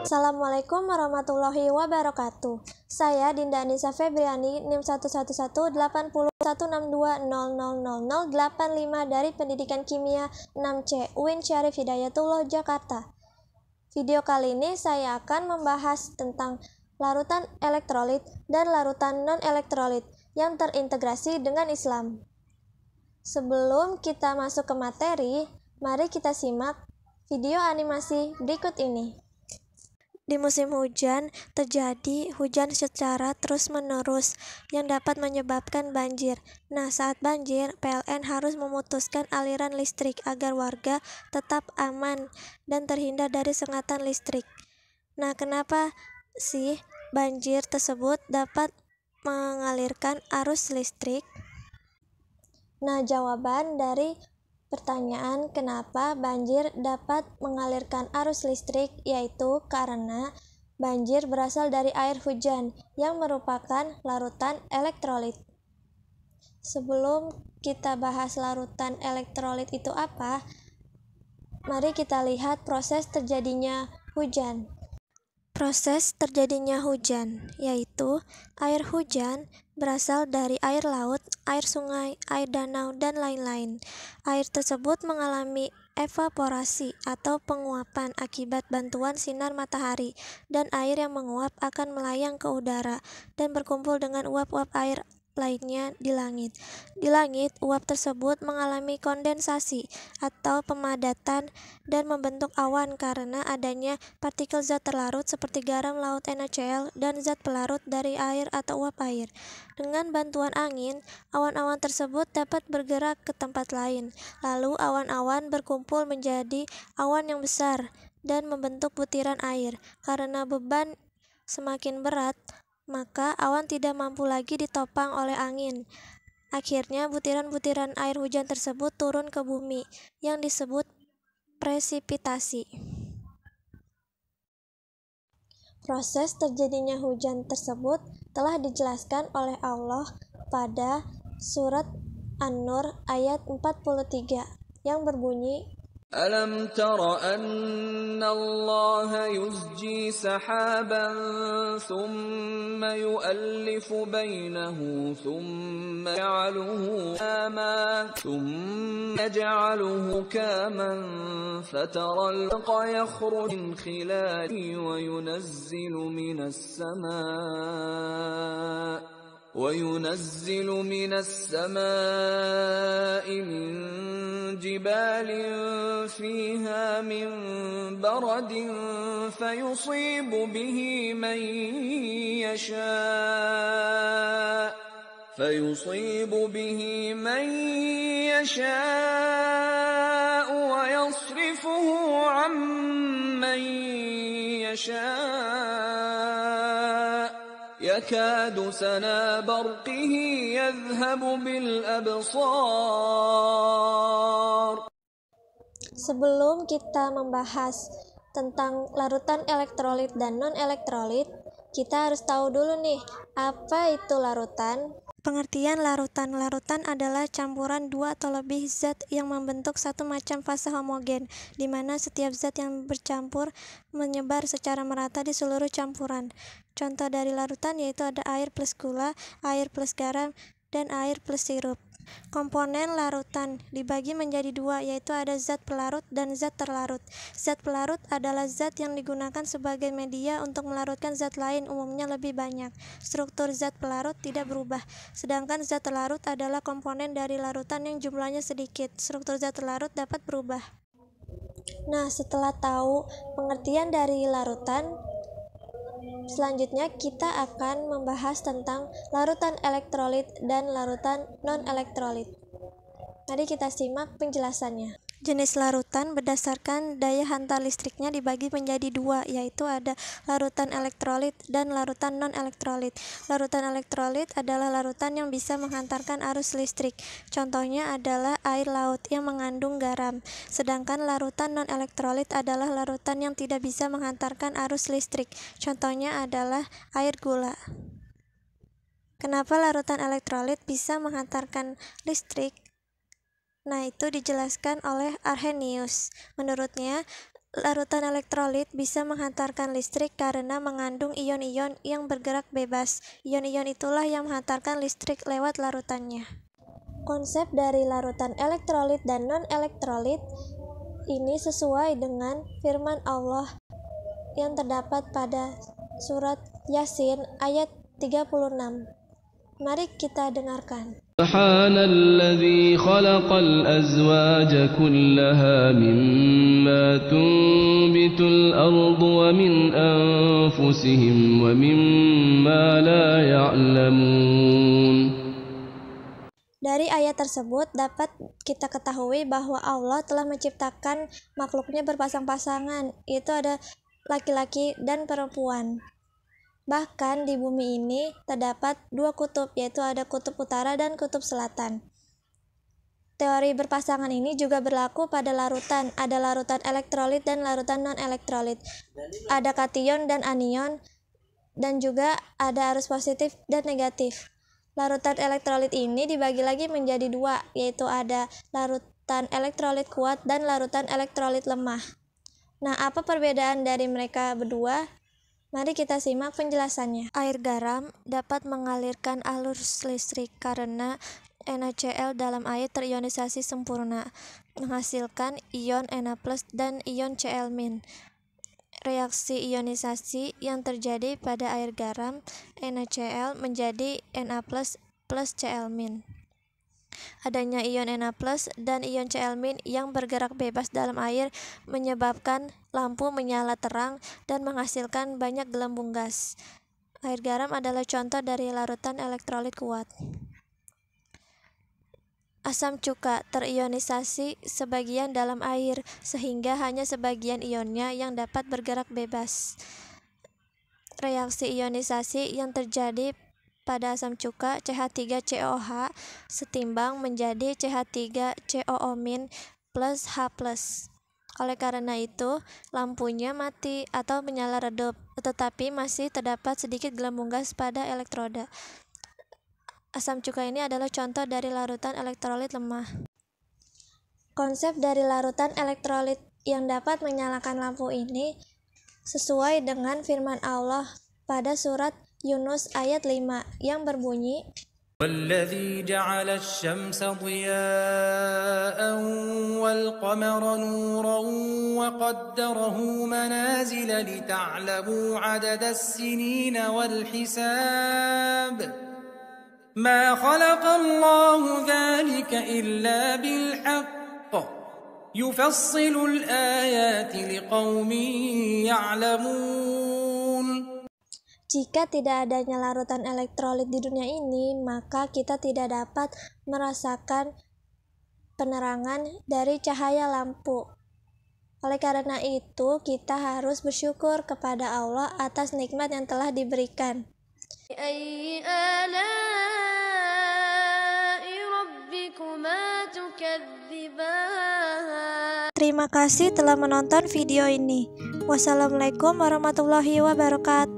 Assalamualaikum warahmatullahi wabarakatuh. Saya Dinda Anissa Febriani, NIM 111808162000085 dari Pendidikan Kimia 6C UIN Syarif Hidayatullah Jakarta. Video kali ini saya akan membahas tentang larutan elektrolit dan larutan non-elektrolit yang terintegrasi dengan Islam. Sebelum kita masuk ke materi, mari kita simak video animasi berikut ini. Di musim hujan, terjadi hujan secara terus-menerus yang dapat menyebabkan banjir. Nah, saat banjir, PLN harus memutuskan aliran listrik agar warga tetap aman dan terhindar dari sengatan listrik. Nah, kenapa sih banjir tersebut dapat mengalirkan arus listrik? Nah, jawaban dari pertanyaan kenapa banjir dapat mengalirkan arus listrik yaitu karena banjir berasal dari air hujan yang merupakan larutan elektrolit. Sebelum kita bahas larutan elektrolit itu apa, mari kita lihat proses terjadinya hujan. Proses terjadinya hujan, yaitu air hujan berasal dari air laut, air sungai, air danau, dan lain-lain. Air tersebut mengalami evaporasi atau penguapan akibat bantuan sinar matahari, dan air yang menguap akan melayang ke udara dan berkumpul dengan uap-uap air lainnya di langit. Di langit, uap tersebut mengalami kondensasi atau pemadatan dan membentuk awan karena adanya partikel zat terlarut seperti garam laut NaCl dan zat pelarut dari air atau uap air. Dengan bantuan angin, awan-awan tersebut dapat bergerak ke tempat lain. Lalu awan-awan berkumpul menjadi awan yang besar dan membentuk butiran air. Karena beban semakin berat, maka awan tidak mampu lagi ditopang oleh angin. Akhirnya butiran-butiran air hujan tersebut turun ke bumi yang disebut presipitasi. Proses terjadinya hujan tersebut telah dijelaskan oleh Allah pada surat An-Nur ayat 43 yang berbunyi, ألم تر أن الله يزجي سحابا ثم يؤلف بينه ثم يجعله كاما فترى الودق يخرج من خلاله وينزل من السماء من جبال فيها من برد فيصيب به من يشاء ويصرفه عن من يشاء يكاد سنا برقه يذهب بالأبصار. Sebelum kita membahas tentang larutan elektrolit dan non-elektrolit, kita harus tahu dulu nih, apa itu larutan? Pengertian larutan. Larutan adalah campuran dua atau lebih zat yang membentuk satu macam fase homogen, di mana setiap zat yang bercampur menyebar secara merata di seluruh campuran. Contoh dari larutan yaitu ada air plus gula, air plus garam, dan air plus sirup. Komponen larutan dibagi menjadi dua, yaitu ada zat pelarut dan zat terlarut. Zat pelarut adalah zat yang digunakan sebagai media untuk melarutkan zat lain, umumnya lebih banyak. Struktur zat pelarut tidak berubah, sedangkan zat terlarut adalah komponen dari larutan yang jumlahnya sedikit. Struktur zat terlarut dapat berubah. Nah, setelah tahu pengertian dari larutan, selanjutnya kita akan membahas tentang larutan elektrolit dan larutan non-elektrolit. Mari kita simak penjelasannya. Jenis larutan berdasarkan daya hantar listriknya dibagi menjadi dua, yaitu ada larutan elektrolit dan larutan non-elektrolit. Larutan elektrolit adalah larutan yang bisa menghantarkan arus listrik. Contohnya adalah air laut yang mengandung garam. Sedangkan larutan non-elektrolit adalah larutan yang tidak bisa menghantarkan arus listrik. Contohnya adalah air gula. Kenapa larutan elektrolit bisa menghantarkan listrik? Nah, itu dijelaskan oleh Arrhenius. Menurutnya, Larutan elektrolit bisa menghantarkan listrik karena mengandung ion-ion yang bergerak bebas. Ion-ion itulah yang menghantarkan listrik lewat larutannya. Konsep dari larutan elektrolit dan non-elektrolit ini sesuai dengan firman Allah yang terdapat pada surat Yasin ayat 36. Mari kita dengarkan. Subhanalladzi khalaqal azwaja kullaha mimma tunbitul ardu wa min anfusihim wa mimma la ya'lamun. Dari ayat tersebut dapat kita ketahui bahwa Allah telah menciptakan makhluknya berpasang-pasangan, yaitu ada laki-laki dan perempuan. Bahkan di bumi ini terdapat dua kutub, yaitu ada kutub utara dan kutub selatan. Teori berpasangan ini juga berlaku pada larutan. Ada larutan elektrolit dan larutan non-elektrolit. Ada kation dan anion, dan juga ada arus positif dan negatif. Larutan elektrolit ini dibagi lagi menjadi dua, yaitu ada larutan elektrolit kuat dan larutan elektrolit lemah. Nah, apa perbedaan dari mereka berdua? Mari kita simak penjelasannya. Air garam dapat mengalirkan arus listrik karena NaCl dalam air terionisasi sempurna, menghasilkan ion Na+ dan ion Cl-. Reaksi ionisasi yang terjadi pada air garam, NaCl menjadi Na+ plus Cl-. Adanya ion Na+ dan ion Cl- yang bergerak bebas dalam air menyebabkan lampu menyala terang dan menghasilkan banyak gelembung gas. Air garam adalah contoh dari larutan elektrolit kuat. Asam cuka terionisasi sebagian dalam air, sehingga hanya sebagian ionnya yang dapat bergerak bebas. Reaksi ionisasi yang terjadi pada asam cuka CH3COH setimbang menjadi CH3COO- plus H+. Oleh karena itu, lampunya mati atau menyala redup, tetapi masih terdapat sedikit gelembung gas pada elektroda. Asam cuka ini adalah contoh dari larutan elektrolit lemah. Konsep dari larutan elektrolit yang dapat menyalakan lampu ini sesuai dengan firman Allah pada surat Yunus ayat 5 yang berbunyi, والذي جعل الشمس ضياء والقمر نورا وقدره منازل لتعلموا عدد السنين والحساب ما خلق الله ذلك إلا بالحق يفصل الآيات لقوم يعلمون. jika tidak adanya larutan elektrolit di dunia ini, maka kita tidak dapat merasakan penerangan dari cahaya lampu. Oleh karena itu, kita harus bersyukur kepada Allah atas nikmat yang telah diberikan. Terima kasih telah menonton video ini. Wassalamualaikum warahmatullahi wabarakatuh.